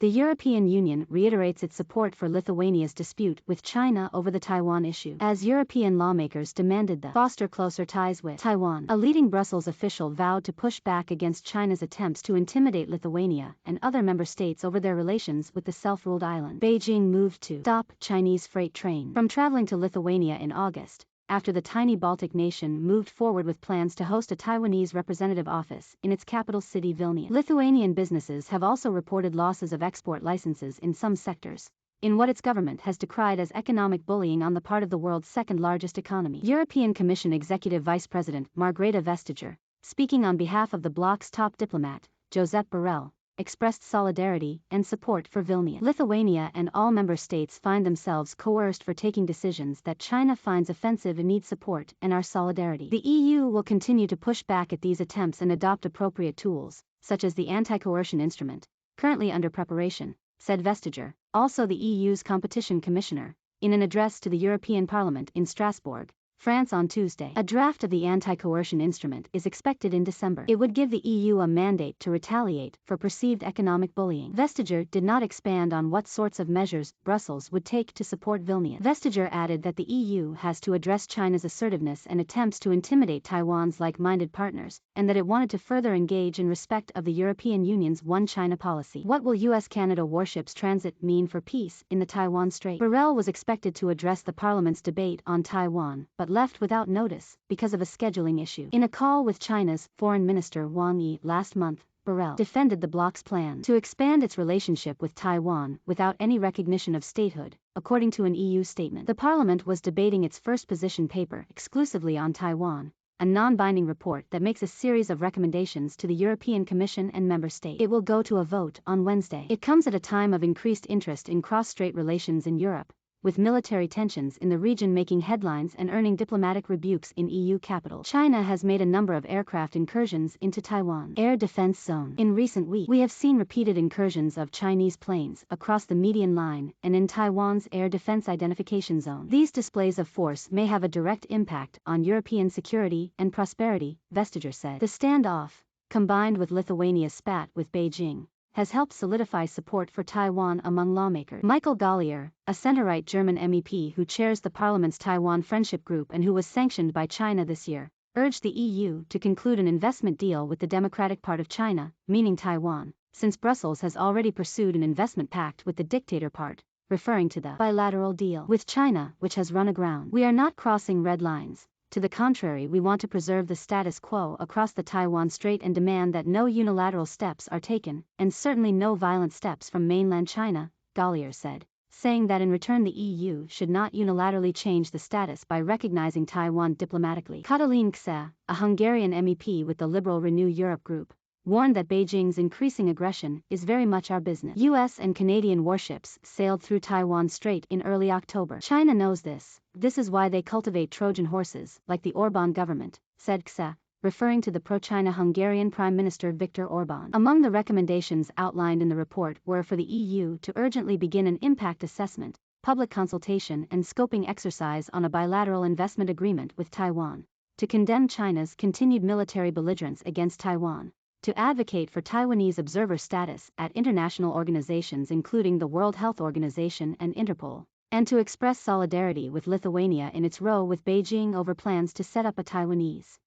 The European Union reiterates its support for Lithuania's dispute with China over the Taiwan issue, as European lawmakers demanded the foster closer ties with Taiwan. A leading Brussels official vowed to push back against China's attempts to intimidate Lithuania and other member states over their relations with the self-ruled island. Beijing moved to stop Chinese freight train from traveling to Lithuania in August, after the tiny Baltic nation moved forward with plans to host a Taiwanese Representative Office in its capital city Vilnius. Lithuanian businesses have also reported losses of export licenses in some sectors, in what its government has decried as economic bullying on the part of the world's second-largest economy. European Commission Executive Vice President Margrethe Vestager, speaking on behalf of the bloc's top diplomat, Gahler Borrell, expressed solidarity and support for Vilnius. Lithuania and all member states find themselves coerced for taking decisions that China finds offensive and needs support and our solidarity. The EU will continue to push back at these attempts and adopt appropriate tools, such as the anti-coercion instrument, currently under preparation, said Vestager, also the EU's competition commissioner, in an address to the European Parliament in Strasbourg, France on Tuesday. A draft of the anti-coercion instrument is expected in December. It would give the EU a mandate to retaliate for perceived economic bullying. Vestager did not expand on what sorts of measures Brussels would take to support Vilnius. Vestager added that the EU has to address China's assertiveness and attempts to intimidate Taiwan's like-minded partners, and that it wanted to further engage in respect of the European Union's One China policy. What will US-Canada warships transit mean for peace in the Taiwan Strait? Borrell was expected to address the Parliament's debate on Taiwan, but left without notice because of a scheduling issue. In a call with China's Foreign Minister Wang last month, Borrell defended the bloc's plan to expand its relationship with Taiwan without any recognition of statehood, according to an EU statement. The Parliament was debating its first position paper exclusively on Taiwan, a non-binding report that makes a series of recommendations to the European Commission and member states. It will go to a vote on Wednesday. It comes at a time of increased interest in cross-strait relations in Europe, with military tensions in the region making headlines and earning diplomatic rebukes in EU capitals. China has made a number of aircraft incursions into Taiwan's air defense zone. In recent weeks, we have seen repeated incursions of Chinese planes across the median line and in Taiwan's air defense identification zone. These displays of force may have a direct impact on European security and prosperity, Vestager said. The standoff, combined with Lithuania's spat with Beijing, has helped solidify support for Taiwan among lawmakers. Michael Gahler, a center-right German MEP who chairs the Parliament's Taiwan Friendship Group and who was sanctioned by China this year, urged the EU to conclude an investment deal with the democratic part of China, meaning Taiwan, since Brussels has already pursued an investment pact with the dictator part, referring to the bilateral deal with China, which has run aground. We are not crossing red lines. To the contrary, we want to preserve the status quo across the Taiwan Strait and demand that no unilateral steps are taken, and certainly no violent steps from mainland China, Gahler said, saying that in return the EU should not unilaterally change the status by recognizing Taiwan diplomatically. Katalin Kse, a Hungarian MEP with the Liberal Renew Europe group, warned that Beijing's increasing aggression is very much our business. US and Canadian warships sailed through Taiwan Strait in early October. China knows this. This is why they cultivate Trojan horses, like the Orban government, said Kse, referring to the pro-China Hungarian Prime Minister Viktor Orban. Among the recommendations outlined in the report were for the EU to urgently begin an impact assessment, public consultation and scoping exercise on a bilateral investment agreement with Taiwan, to condemn China's continued military belligerence against Taiwan, to advocate for Taiwanese observer status at international organizations including the World Health Organization and Interpol, and to express solidarity with Lithuania in its row with Beijing over plans to set up a Taiwanese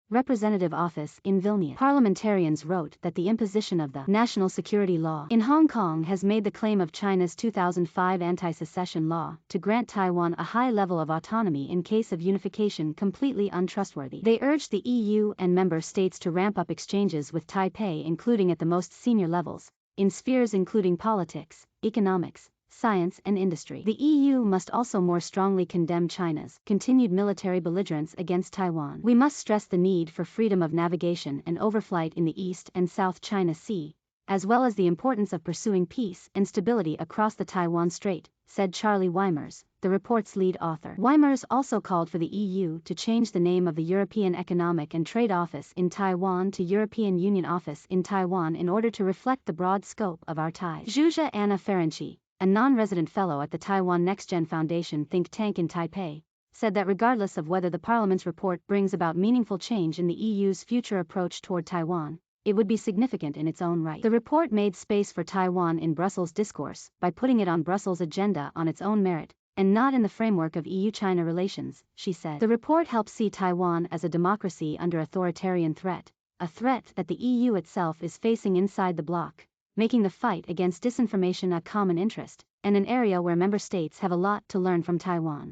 Representative Office in Vilnius. Parliamentarians wrote that the imposition of the national security law in Hong Kong has made the claim of China's 2005 anti-secession law to grant Taiwan a high level of autonomy in case of unification completely untrustworthy. They urged the EU and member states to ramp up exchanges with Taipei, including at the most senior levels, in spheres including politics, economics, science and industry. The EU must also more strongly condemn China's continued military belligerence against Taiwan. We must stress the need for freedom of navigation and overflight in the East and South China Sea, as well as the importance of pursuing peace and stability across the Taiwan Strait, said Charlie Weimers, the report's lead author. Weimers also called for the EU to change the name of the European Economic and Trade Office in Taiwan to European Union Office in Taiwan in order to reflect the broad scope of our ties. Zsuzsa Anna Ferenczi, a non-resident fellow at the Taiwan NextGen Foundation think tank in Taipei, said that regardless of whether the Parliament's report brings about meaningful change in the EU's future approach toward Taiwan, it would be significant in its own right. The report made space for Taiwan in Brussels discourse by putting it on Brussels' agenda on its own merit, and not in the framework of EU-China relations, she said. The report helps see Taiwan as a democracy under authoritarian threat, a threat that the EU itself is facing inside the bloc, making the fight against disinformation a common interest, and an area where member states have a lot to learn from Taiwan.